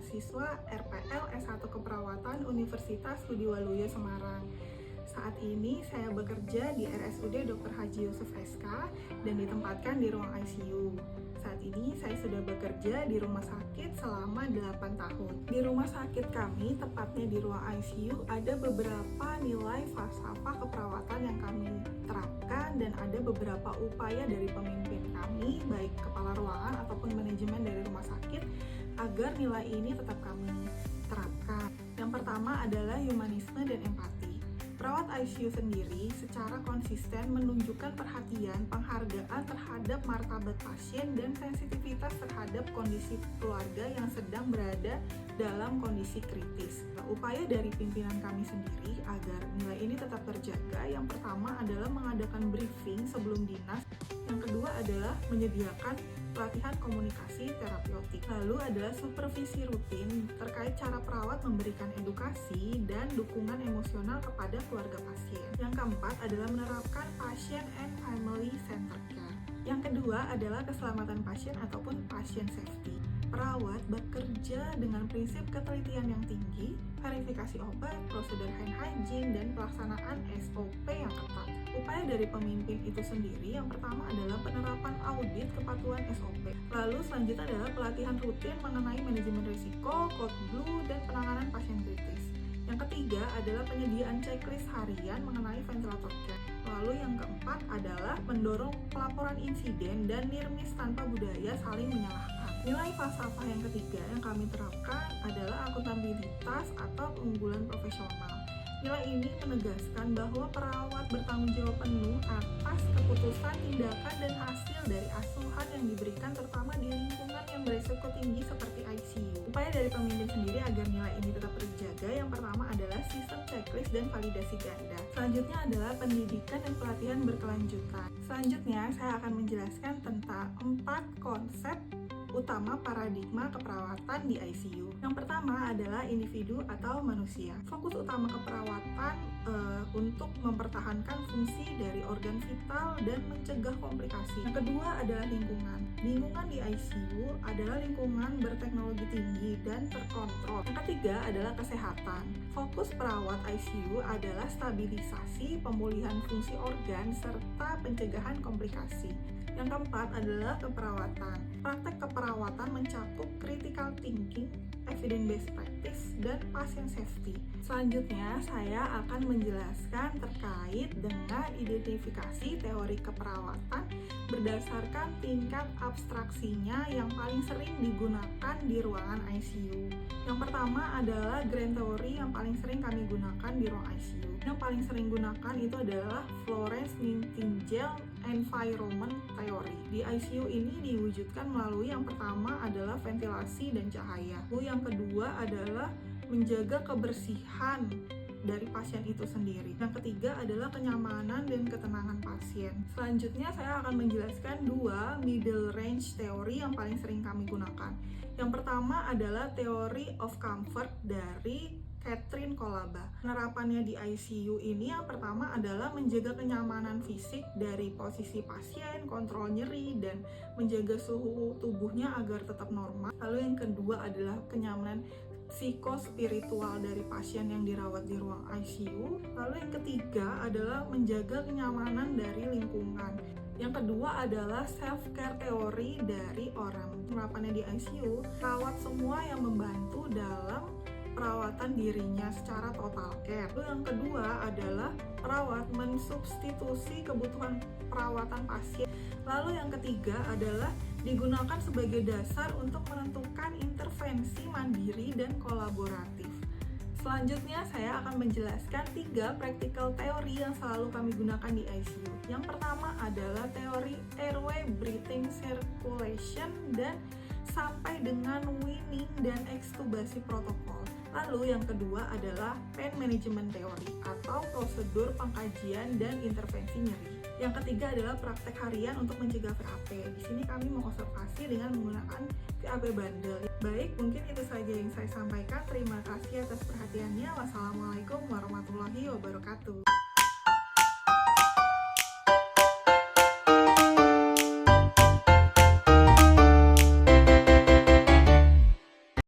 mahasiswa RPL S1 Keperawatan Universitas Budi Waluyo Semarang. Saat ini saya bekerja di RSUD Dr. Haji Yusuf SK dan ditempatkan di ruang ICU. Saat ini saya sudah bekerja di rumah sakit selama 8 tahun. Di rumah sakit kami, tepatnya di ruang ICU, ada beberapa nilai falsafah keperawatan yang kami terapkan dan ada beberapa upaya dari pemimpin kami, baik kepala ruangan ataupun manajemen dari rumah sakit, agar nilai ini tetap kami terapkan. Yang pertama adalah humanisme dan empati. Perawat ICU sendiri secara konsisten menunjukkan perhatian, penghargaan terhadap martabat pasien dan sensitivitas terhadap kondisi keluarga yang sedang berada dalam kondisi kritis. Upaya dari pimpinan kami sendiri agar nilai ini tetap terjaga, yang pertama adalah mengadakan briefing sebelum dinas, yang kedua adalah menyediakan pelatihan komunikasi terapeutik. Lalu adalah supervisi rutin terkait cara perawat memberikan edukasi dan dukungan emosional kepada keluarga pasien. Yang keempat adalah menerapkan patient and family centered care. Yang kedua adalah keselamatan pasien ataupun patient safety. Perawat bekerja dengan prinsip ketelitian yang tinggi, verifikasi obat, prosedur hand hygiene, dan pelaksanaan SOP yang ketat. Upaya dari pemimpin itu sendiri, yang pertama adalah penerapan audit kepatuhan SOP. Lalu selanjutnya adalah pelatihan rutin mengenai manajemen risiko, code blue, dan penanganan pasien kritis. Yang ketiga adalah penyediaan checklist harian mengenai ventilator care. Lalu yang keempat adalah mendorong pelaporan insiden dan near-miss tanpa budaya saling menyalahkan. Nilai falsafah yang ketiga yang kami terapkan adalah akuntabilitas atau keunggulan profesional. Nilai ini menegaskan bahwa perawat bertanggung jawab penuh atas keputusan, tindakan, dan hasil dari asuhan yang diberikan, terutama di lingkungan yang berisiko tinggi seperti ICU. Upaya dari pemimpin sendiri agar nilai ini tetap terjaga, yang pertama adalah sistem checklist dan validasi ganda. Selanjutnya adalah pendidikan dan pelatihan berkelanjutan. Selanjutnya saya akan menjelaskan tentang 4 konsep utama paradigma keperawatan di ICU. Yang pertama adalah individu atau manusia. Fokus utama keperawatan untuk mempertahankan fungsi dari organ vital dan mencegah komplikasi. Yang kedua adalah lingkungan. Lingkungan di ICU adalah lingkungan berteknologi tinggi dan terkontrol. Yang ketiga adalah kesehatan. Fokus perawat ICU adalah stabilisasi, pemulihan fungsi organ, serta pencegahan komplikasi. Yang keempat adalah keperawatan. Praktek keperawatan mencakup critical thinking, evidence-based practice, dan patient safety. Selanjutnya, saya akan menjelaskan terkait dengan identifikasi teori keperawatan berdasarkan tingkat abstraksinya yang paling sering digunakan di ruangan ICU. Yang pertama adalah Grand Theory yang paling sering kami gunakan di ruang ICU. Yang paling sering gunakan itu adalah Florence Nightingale Environment Theory. Di ICU ini diwujudkan melalui yang pertama adalah ventilasi dan cahaya. Lalu yang kedua adalah menjaga kebersihan dari pasien itu sendiri. Yang ketiga adalah kenyamanan dan ketenangan pasien. Selanjutnya saya akan menjelaskan 2 middle range teori yang paling sering kami gunakan. Yang pertama adalah Theory of Comfort dari Catherine Colaba. Penerapannya di ICU ini yang pertama adalah menjaga kenyamanan fisik dari posisi pasien, kontrol nyeri, dan menjaga suhu tubuhnya agar tetap normal. Lalu yang kedua adalah kenyamanan psikospiritual dari pasien yang dirawat di ruang ICU. Lalu yang ketiga adalah menjaga kenyamanan dari lingkungan. Yang kedua adalah self-care teori dari orang. Penerapannya di ICU, perawat semua yang membantu dalam perawatan dirinya secara total care. Lalu yang kedua adalah perawat mensubstitusi kebutuhan perawatan pasien. Lalu yang ketiga adalah digunakan sebagai dasar untuk menentukan intervensi mandiri dan kolaboratif. Selanjutnya saya akan menjelaskan 3 practical teori yang selalu kami gunakan di ICU. Yang pertama adalah teori airway breathing circulation dan sampai dengan weaning dan ekstubasi protokol. Lalu yang kedua adalah pain management theory atau prosedur pengkajian dan intervensi nyeri. Yang ketiga adalah praktek harian untuk mencegah VAP. Di sini kami mengobservasi dengan menggunakan VAP bandel. Baik, mungkin itu saja yang saya sampaikan. Terima kasih atas perhatiannya. Wassalamualaikum warahmatullahi wabarakatuh.